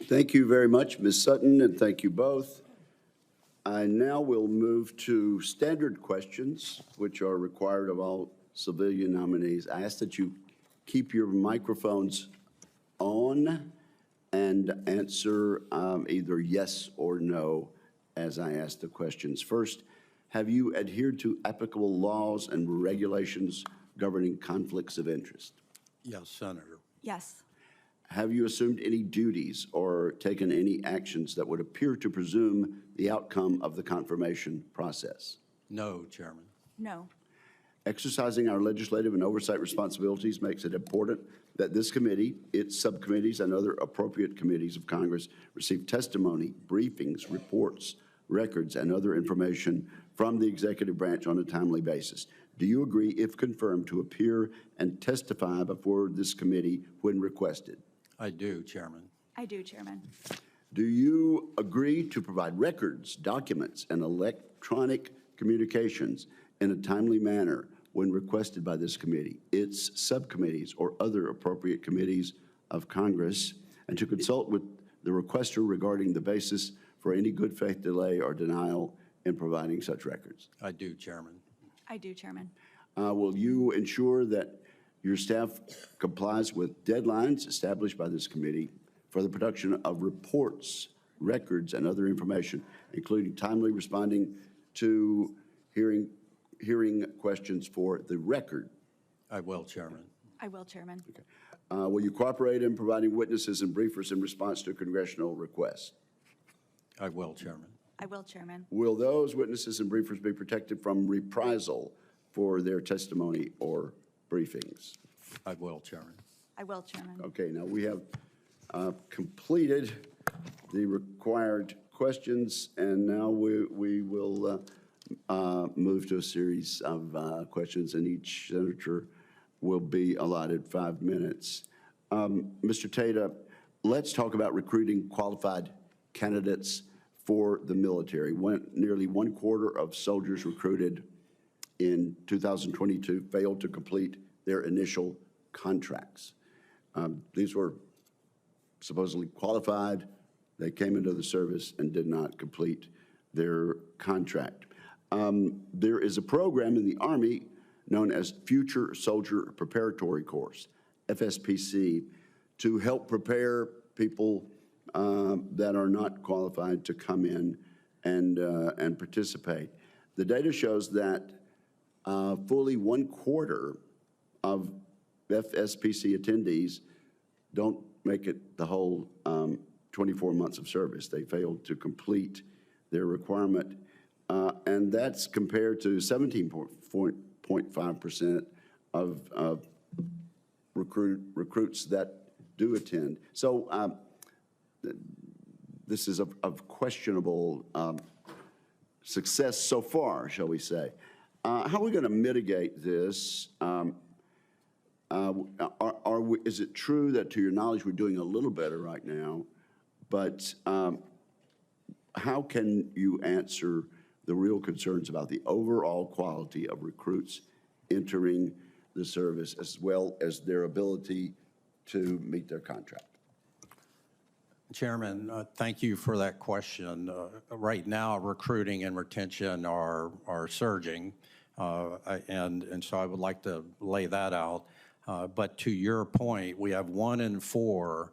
Thank you very much, Ms. Sutton, and thank you both. I now will move to standard questions, which are required of all civilian nominees. I ask that you keep your microphones on and answer either yes or no as I ask the questions. First, have you adhered to applicable laws and regulations governing conflicts of interest? Yes, Senator. Yes. Have you assumed any duties or taken any actions that would appear to presume the outcome of the confirmation process? No, Chairman. No. Exercising our legislative and oversight responsibilities makes it important that this committee, its subcommittees, and other appropriate committees of Congress receive testimony, briefings, reports, records, and other information from the executive branch on a timely basis. Do you agree, if confirmed, to appear and testify before this committee when requested? I do, Chairman. I do, Chairman. Do you agree to provide records, documents, and electronic communications in a timely manner when requested by this committee, its subcommittees, or other appropriate committees of Congress, and to consult with the requester regarding the basis for any good faith delay or denial in providing such records? I do, Chairman. I do, Chairman. Will you ensure that your staff complies with deadlines established by this committee for the production of reports, records, and other information, including timely responding to hearing questions for the record? I will, Chairman. I will, Chairman. Okay. Will you cooperate in providing witnesses and briefers in response to congressional requests? I will, Chairman. I will, Chairman. Will those witnesses and briefers be protected from reprisal for their testimony or briefings? I will, Chairman. I will, Chairman. Okay, now we have completed the required questions, and now we will move to a series of questions, and each senator will be allotted 5 minutes. Mr. Tata, let's talk about recruiting qualified candidates for the military. Nearly 1/4 of soldiers recruited in 2022 failed to complete their initial contracts. These were supposedly qualified. They came into the service and did not complete their contract. There is a program in the Army known as Future Soldier Preparatory Course, FSPC, to help prepare people that are not qualified to come in and participate. The data shows that fully 1/4 of FSPC attendees don't make it the whole 24 months of service. They failed to complete their requirement, and that's compared to 17.5% of recruits that do attend. So this is of questionable success so far, shall we say. How are we going to mitigate this? Is it true that, to your knowledge, we're doing a little better right now, but how can you answer the real concerns about the overall quality of recruits entering the service, as well as their ability to meet their contract? Chairman, thank you for that question. Right now, recruiting and retention are surging, and so I would like to lay that out. But to your point, we have 1 in 4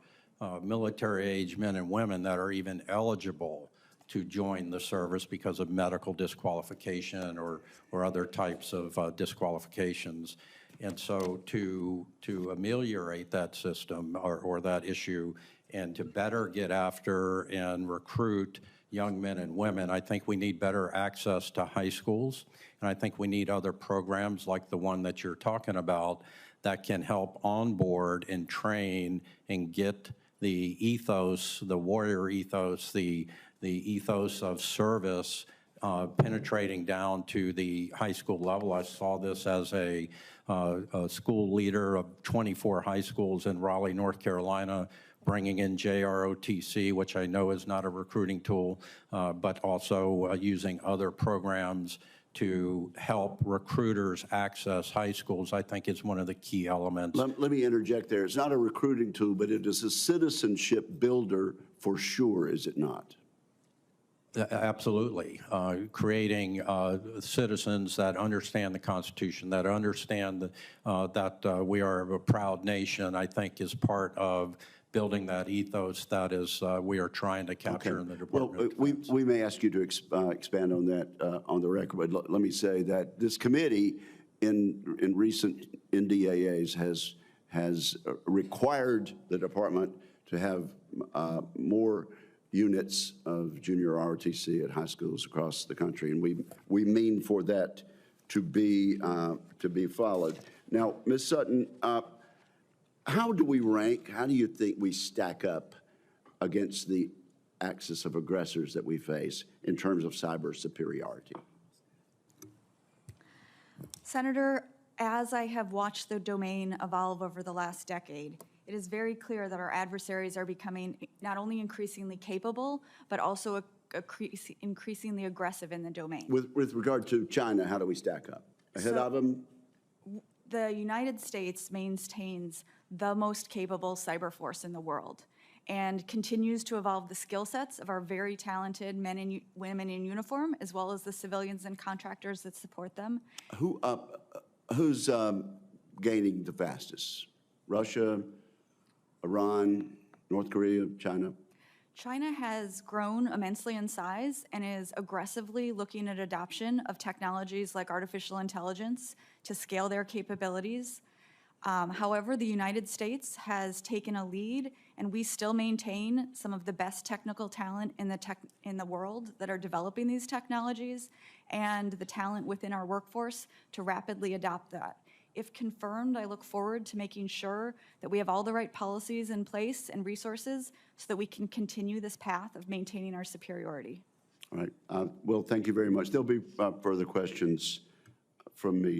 military-age men and women that are even eligible to join the service because of medical disqualification or other types of disqualifications. And so to ameliorate that system or that issue and to better get after and recruit young men and women, I think we need better access to high schools. And I think we need other programs like the one that you're talking about that can help onboard and train and get the ethos, the warrior ethos, the ethos of service penetrating down to the high school level. I saw this as a school leader of 24 high schools in Raleigh, North Carolina, bringing in JROTC, which I know is not a recruiting tool, but also using other programs to help recruiters access high schools, I think is one of the key elements. Let me interject there. It's not a recruiting tool, but it is a citizenship builder for sure, is it not? Absolutely. Creating citizens that understand the Constitution, that understand that we are a proud nation, I think is part of building that ethos that is we are trying to capture in the Department of Defense. We may ask you to expand on that on the record, but let me say that this committee in recent NDAAs has required the department to have more units of junior ROTC at high schools across the country, and we mean for that to be followed. Now, Ms. Sutton, how do we rank? How do you think we stack up against the axis of aggressors that we face in terms of cyber superiority? Senator, as I have watched the domain evolve over the last decade, it is very clear that our adversaries are becoming not only increasingly capable, but also increasingly aggressive in the domain. With regard to China, how do we stack up? Ahead of them? The United States maintains the most capable cyber force in the world and continues to evolve the skill sets of our very talented men and women in uniform, as well as the civilians and contractors that support them. Who's gaining the fastest? Russia, Iran, North Korea, China? China has grown immensely in size and is aggressively looking at adoption of technologies like artificial intelligence to scale their capabilities. However, the United States has taken a lead, and we still maintain some of the best technical talent in the world that are developing these technologies and the talent within our workforce to rapidly adopt that. If confirmed, I look forward to making sure that we have all the right policies in place and resources so that we can continue this path of maintaining our superiority. All right. Well, thank you very much. There'll be further questions from me.